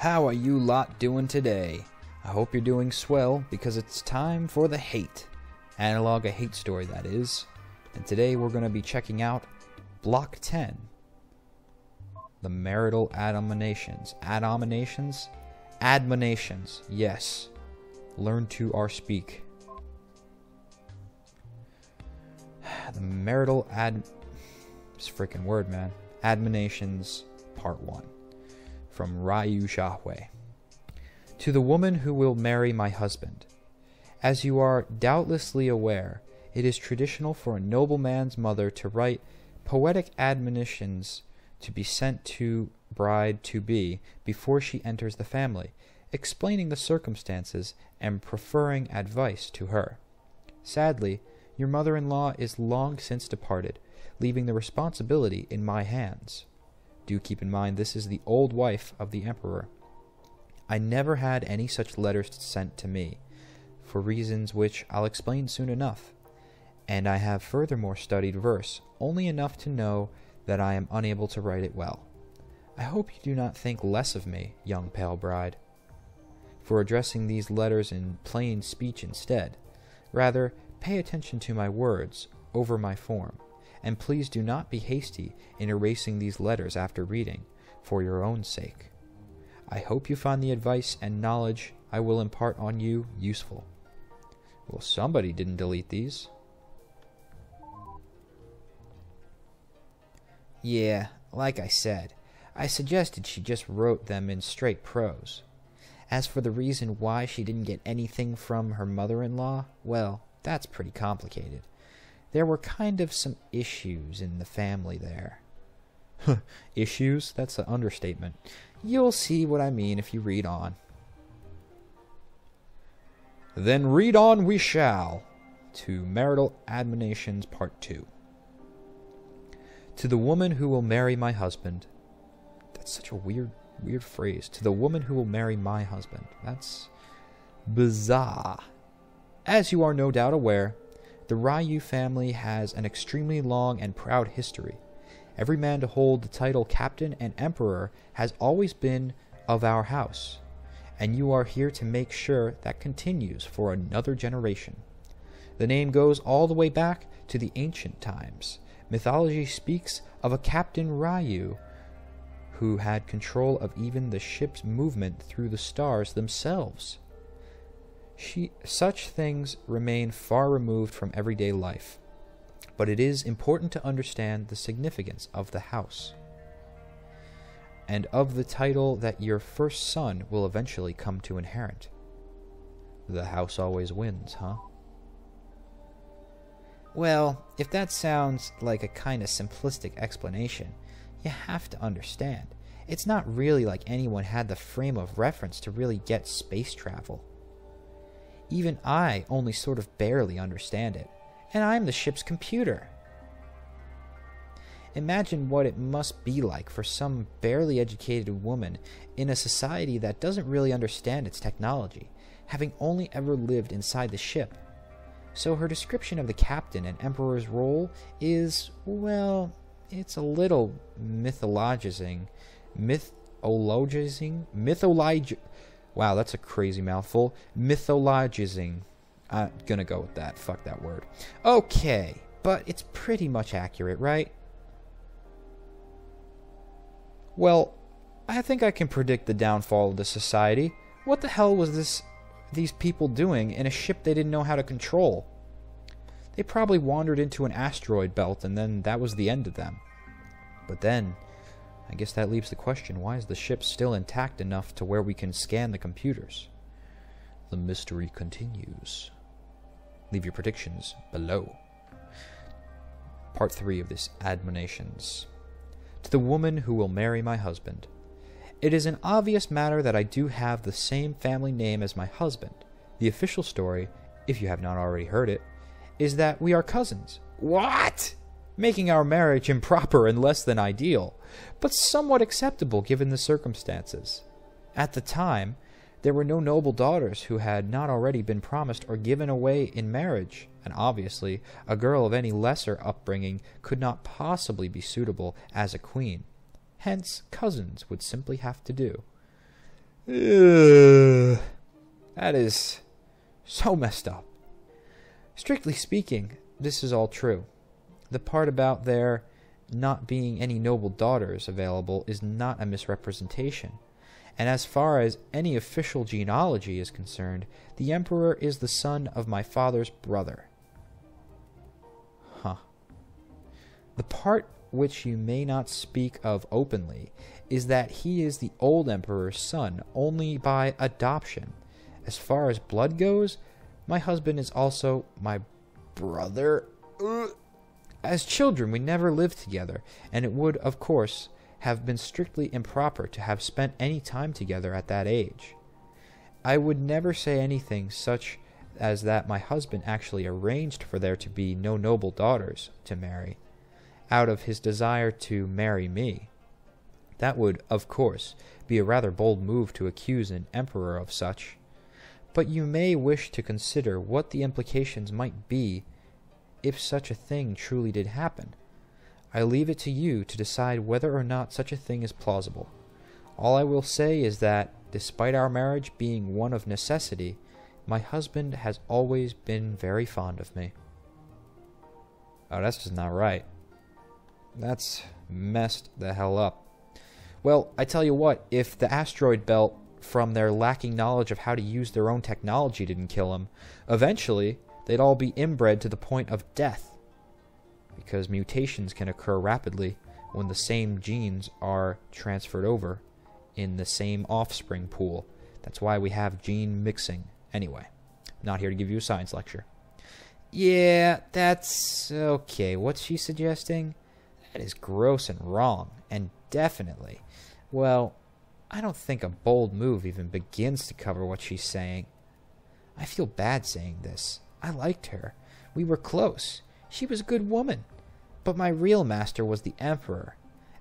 How are you lot doing today? I hope you're doing swell, because it's time for the hate. Analogue, a hate story, that is. And today we're going to be checking out Block 10. The marital admonitions. Admonitions? Admonitions, yes. Learn to our speak. The marital It's a freaking word, man. Admonitions, Part 1. From Ryu Xiaohui. To the woman who will marry my husband. As you are doubtlessly aware, it is traditional for a nobleman's mother to write poetic admonitions to be sent to bride-to-be before she enters the family, explaining the circumstances and preferring advice to her. Sadly, your mother-in-law is long since departed, leaving the responsibility in my hands. Do keep in mind this is the old wife of the emperor. I never had any such letters sent to me, for reasons which I'll explain soon enough, and I have furthermore studied verse, only enough to know that I am unable to write it well. I hope you do not think less of me, young pale bride, for addressing these letters in plain speech instead. Rather, pay attention to my words over my form, and please do not be hasty in erasing these letters after reading, for your own sake. I hope you find the advice and knowledge I will impart on you useful. Well, somebody didn't delete these. Yeah, like I said, I suggested she just wrote them in straight prose. As for the reason why she didn't get anything from her mother-in-law, well, that's pretty complicated. There were kind of some issues in the family there. Issues? That's an understatement. You'll see what I mean if you read on. Then read on we shall. To Marital Admonitions Part 2. To the woman who will marry my husband. That's such a weird phrase. To the woman who will marry my husband. That's bizarre. As you are no doubt aware, the Ryu family has an extremely long and proud history. Every man to hold the title captain and emperor has always been of our house, and you are here to make sure that continues for another generation. The name goes all the way back to the ancient times. Mythology speaks of a Captain Ryu who had control of even the ship's movement through the stars themselves. Such things remain far removed from everyday life, but it is important to understand the significance of the house, and of the title that your first son will eventually come to inherit. The house always wins, huh? Well, if that sounds like a kind of simplistic explanation, you have to understand, it's not really like anyone had the frame of reference to really get space travel. Even I only sort of barely understand it, and I'm the ship's computer. Imagine what it must be like for some barely educated woman in a society that doesn't really understand its technology, having only ever lived inside the ship. So her description of the captain and emperor's role is, well, it's a little mythologizing. Wow, that's a crazy mouthful. Mythologizing. I'm gonna go with that. Fuck that word. Okay, but it's pretty much accurate, right? Well, I think I can predict the downfall of the society. What the hell was these people doing in a ship they didn't know how to control? They probably wandered into an asteroid belt and then that was the end of them. But then, I guess that leaves the question, why is the ship still intact enough to where we can scan the computers? The mystery continues. Leave your predictions below. Part 3 of this Admonitions. To the woman who will marry my husband. It is an obvious matter that I do have the same family name as my husband. The official story, if you have not already heard it, is that we are cousins. What? Making our marriage improper and less than ideal, but somewhat acceptable given the circumstances. At the time, there were no noble daughters who had not already been promised or given away in marriage, and obviously a girl of any lesser upbringing could not possibly be suitable as a queen. Hence, cousins would simply have to do. Ugh. That is so messed up. Strictly speaking, this is all true. The part about there not being any noble daughters available is not a misrepresentation. And as far as any official genealogy is concerned, the Emperor is the son of my father's brother. Huh. The part which you may not speak of openly is that he is the old Emperor's son only by adoption. As far as blood goes, my husband is also my brother. As children, we never lived together, and it would, of course, have been strictly improper to have spent any time together at that age. I would never say anything such as that my husband actually arranged for there to be no noble daughters to marry, out of his desire to marry me. That would, of course, be a rather bold move to accuse an emperor of such. But you may wish to consider what the implications might be if such a thing truly did happen. I leave it to you to decide whether or not such a thing is plausible. All I will say is that, despite our marriage being one of necessity, my husband has always been very fond of me. Oh, that's just not right. That's messed the hell up. Well, I tell you what, if the asteroid belt, from their lacking knowledge of how to use their own technology, didn't kill them, eventually they'd all be inbred to the point of death. Because mutations can occur rapidly when the same genes are transferred over in the same offspring pool. That's why we have gene mixing. Anyway, not here to give you a science lecture. Yeah, that's okay. What's she suggesting? That is gross and wrong, and definitely. Well, I don't think a bold move even begins to cover what she's saying. I feel bad saying this. I liked her. We were close. She was a good woman. But my real master was the Emperor,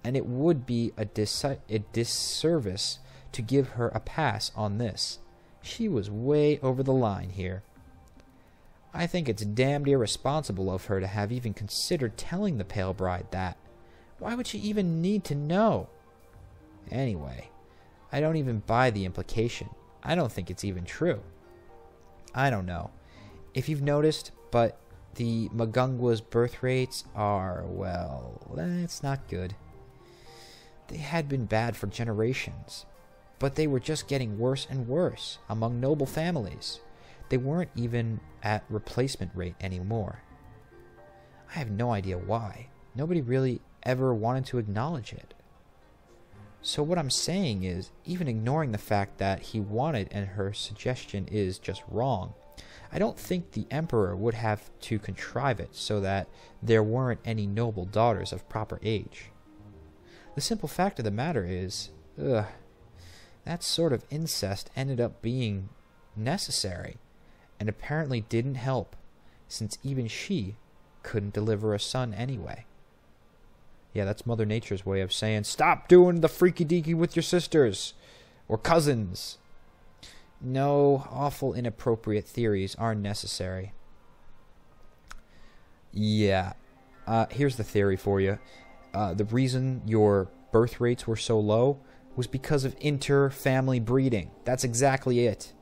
and it would be a disservice to give her a pass on this. She was way over the line here. I think it's damned irresponsible of her to have even considered telling the pale bride that. Why would she even need to know? Anyway, I don't even buy the implication. I don't think it's even true. I don't know if you've noticed, but the Magungwa's birth rates are, well, that's not good. They had been bad for generations, but they were just getting worse and worse among noble families. They weren't even at replacement rate anymore. I have no idea why. Nobody really ever wanted to acknowledge it. So what I'm saying is, even ignoring the fact that he wanted and her suggestion is just wrong, I don't think the Emperor would have to contrive it so that there weren't any noble daughters of proper age. The simple fact of the matter is, that sort of incest ended up being necessary, and apparently didn't help, since even she couldn't deliver a son anyway. Yeah, that's Mother Nature's way of saying, stop doing the freaky-deaky with your sisters, or cousins. No, awful inappropriate theories are necessary. Yeah, here's the theory for you. The reason your birth rates were so low was because of inter-family breeding. That's exactly it.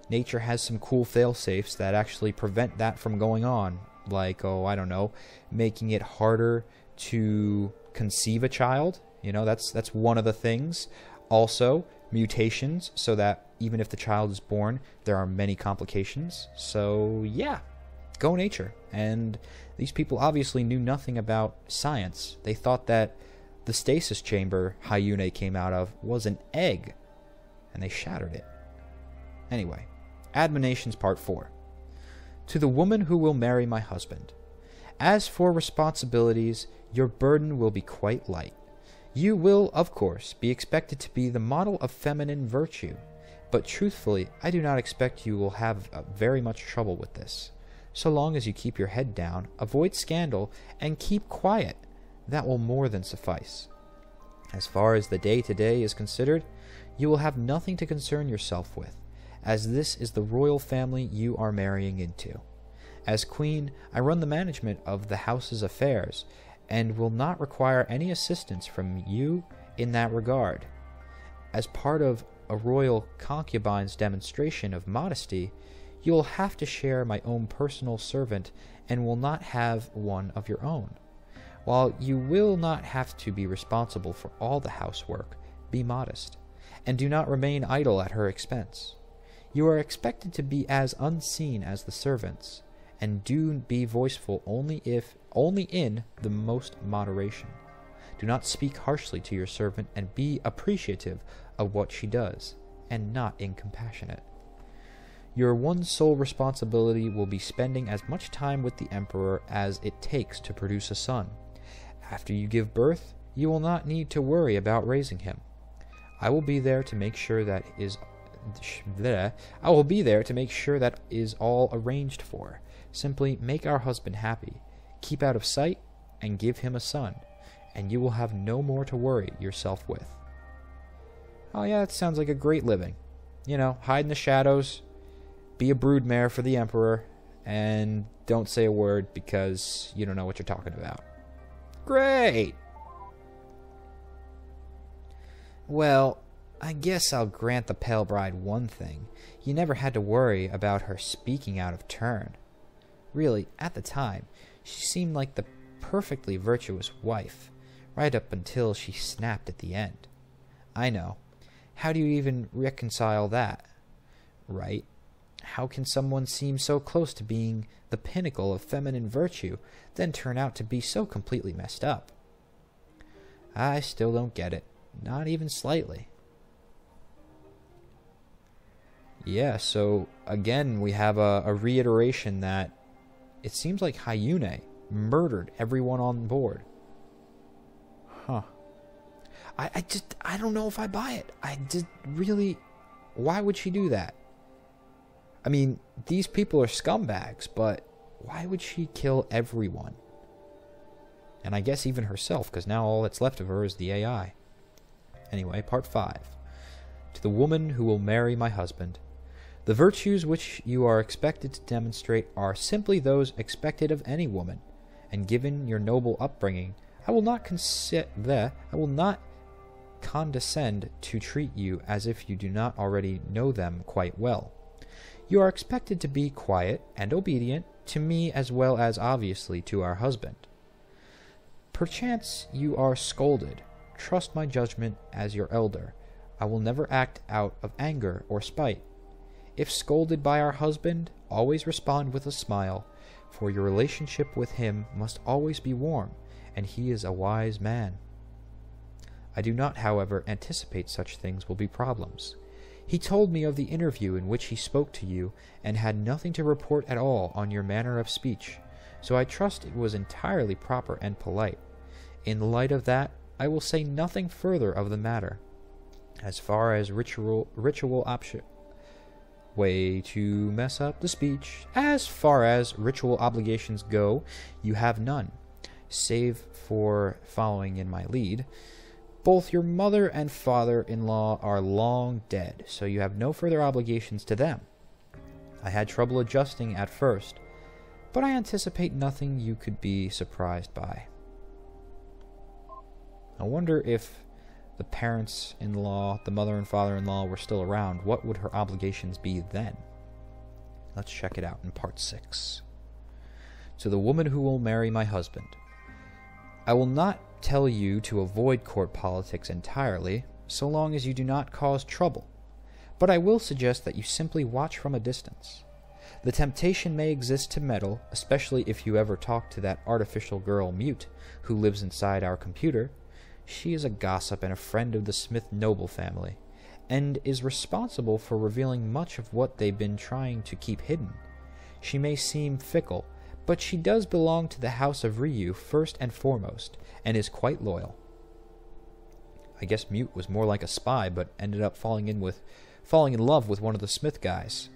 Nature has some cool fail-safes that actually prevent that from going on. Like, oh, I don't know, making it harder to conceive a child. You know, that's one of the things. Also, mutations, so that even if the child is born, there are many complications. So, yeah, go nature. And these people obviously knew nothing about science. They thought that the stasis chamber Hyune came out of was an egg, and they shattered it. Anyway, admonitions part 4. To the woman who will marry my husband. As for responsibilities, your burden will be quite light. You will, of course, be expected to be the model of feminine virtue, but truthfully, I do not expect you will have very much trouble with this. So long as you keep your head down, avoid scandal, and keep quiet, that will more than suffice. As far as the day-to-day is considered, you will have nothing to concern yourself with, as this is the royal family you are marrying into. As queen, I run the management of the house's affairs, and will not require any assistance from you in that regard. As part of a royal concubine's demonstration of modesty, you will have to share my own personal servant and will not have one of your own. While you will not have to be responsible for all the housework, be modest, and do not remain idle at her expense. You are expected to be as unseen as the servants, and do be voiceful only in the most moderation. Do not speak harshly to your servant, and be appreciative of what she does, and not incompassionate. Your one sole responsibility will be spending as much time with the emperor as it takes to produce a son. After you give birth, you will not need to worry about raising him. I will be there to make sure that is all arranged for. Simply make our husband happy, keep out of sight, and give him a son, and you will have no more to worry yourself with. Oh yeah, it sounds like a great living. You know, hide in the shadows, be a broodmare for the emperor, and don't say a word because you don't know what you're talking about. Great! Well, I guess I'll grant the pale bride one thing. You never had to worry about her speaking out of turn. Really, at the time, she seemed like the perfectly virtuous wife, right up until she snapped at the end. I know. How do you even reconcile that? Right? How can someone seem so close to being the pinnacle of feminine virtue, then turn out to be so completely messed up? I still don't get it. Not even slightly. Yeah, so again, we have a reiteration that it seems like Hyune murdered everyone on board. Huh. I don't know if I buy it. Why would she do that? I mean, these people are scumbags, but why would she kill everyone? And I guess even herself, because now all that's left of her is the AI. Anyway, part 5. To the woman who will marry my husband. The virtues which you are expected to demonstrate are simply those expected of any woman, and given your noble upbringing, I will not condescend to treat you as if you do not already know them quite well. You are expected to be quiet and obedient to me as well as obviously to our husband. Perchance you are scolded. Trust my judgment as your elder. I will never act out of anger or spite. If scolded by our husband, always respond with a smile, for your relationship with him must always be warm, and he is a wise man. I do not, however, anticipate such things will be problems. He told me of the interview in which he spoke to you, and had nothing to report at all on your manner of speech, so I trust it was entirely proper and polite. In the light of that, I will say nothing further of the matter. As far as ritual obligations go, you have none, save for following in my lead. Both your mother and father-in-law are long dead, so you have no further obligations to them. I had trouble adjusting at first, but I anticipate nothing you could be surprised by. I wonder if the parents-in-law, the mother and father-in-law were still around, what would her obligations be then? Let's check it out in part 6. To the woman who will marry my husband. I will not tell you to avoid court politics entirely, so long as you do not cause trouble, but I will suggest that you simply watch from a distance. The temptation may exist to meddle, especially if you ever talk to that artificial girl Mute, who lives inside our computer. She is a gossip and a friend of the Smith noble family, and is responsible for revealing much of what they've been trying to keep hidden. She may seem fickle, but she does belong to the house of Ryu first and foremost, and is quite loyal. I guess Mute was more like a spy, but ended up falling in love with one of the Smith guys.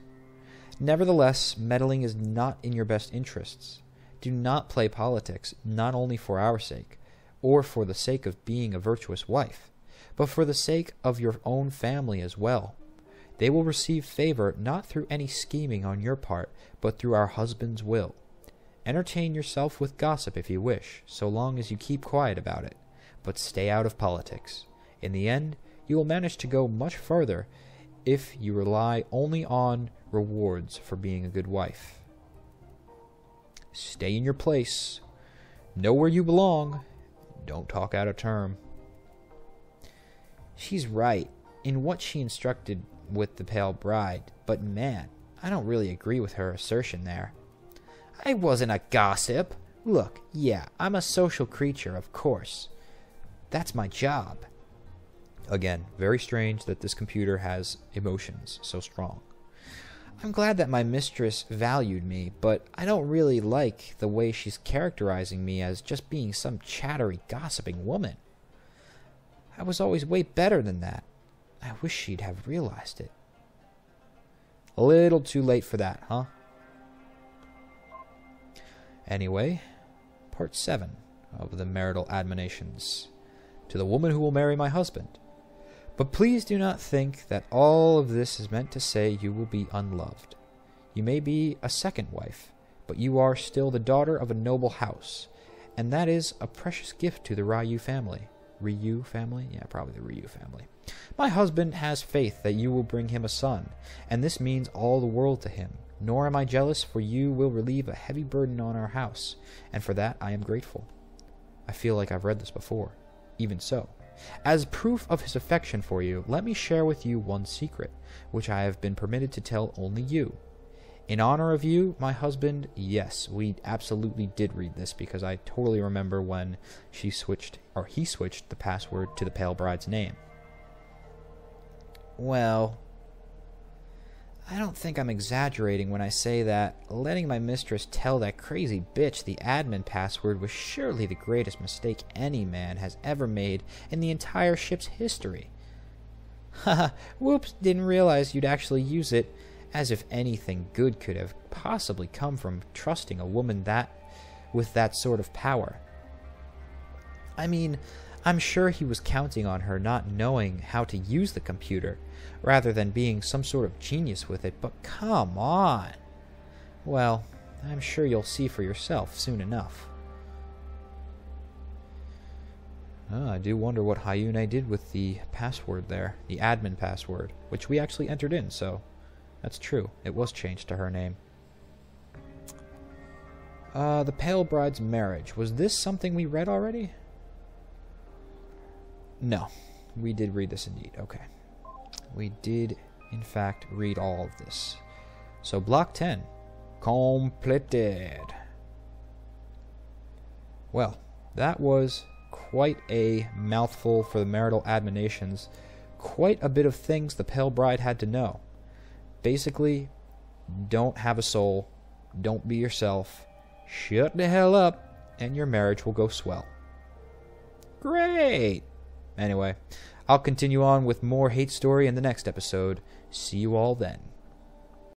Nevertheless, meddling is not in your best interests. Do not play politics, not only for our sake, or for the sake of being a virtuous wife, but for the sake of your own family as well. They will receive favor not through any scheming on your part, but through our husband's will. Entertain yourself with gossip if you wish, so long as you keep quiet about it, but stay out of politics. In the end, You will manage to go much further if you rely only on rewards for being a good wife. Stay in your place. Know where you belong. Don't talk out of term. She's right in what she instructed with the pale bride, but man, I don't really agree with her assertion there. I wasn't a gossip. Look, yeah, I'm a social creature, of course. That's my job. Again, very strange that this computer has emotions so strong. I'm glad that my mistress valued me, but I don't really like the way she's characterizing me as just being some chattery, gossiping woman. I was always way better than that. I wish she'd have realized it. A little too late for that, huh? Anyway, part 7 of the marital admonitions. To the woman who will marry my husband. But please do not think that all of this is meant to say you will be unloved. You may be a second wife, but you are still the daughter of a noble house, and that is a precious gift to the Ryu family. Ryu family? Yeah, probably the Ryu family. My husband has faith that you will bring him a son, and this means all the world to him. Nor am I jealous, for you will relieve a heavy burden on our house, and for that I am grateful. I feel like I've read this before. Even so, as proof of his affection for you, let me share with you one secret, which I have been permitted to tell only you. In honor of you, my husband, yes, we absolutely did read this, because I totally remember when he switched the password to the pale bride's name. Well, I don't think I'm exaggerating when I say that letting my mistress tell that crazy bitch the admin password was surely the greatest mistake any man has ever made in the entire ship's history. Haha, whoops, didn't realize you'd actually use it, as if anything good could have possibly come from trusting a woman with that sort of power. I mean, I'm sure he was counting on her not knowing how to use the computer, rather than being some sort of genius with it, but come on! Well, I'm sure you'll see for yourself soon enough. I do wonder what Hyune did with the password there, the admin password, which we actually entered in, so that's true. It was changed to her name. The Pale Bride's marriage. Was this something we read already? No. We did read this indeed. Okay. We did, in fact, read all of this. So, block 10. Completed. Well, that was quite a mouthful for the marital admonitions. Quite a bit of things the Pale Bride had to know. Basically, don't have a soul. Don't be yourself. Shut the hell up, and your marriage will go swell. Great! Anyway, I'll continue on with more Hate Story in the next episode. See you all then.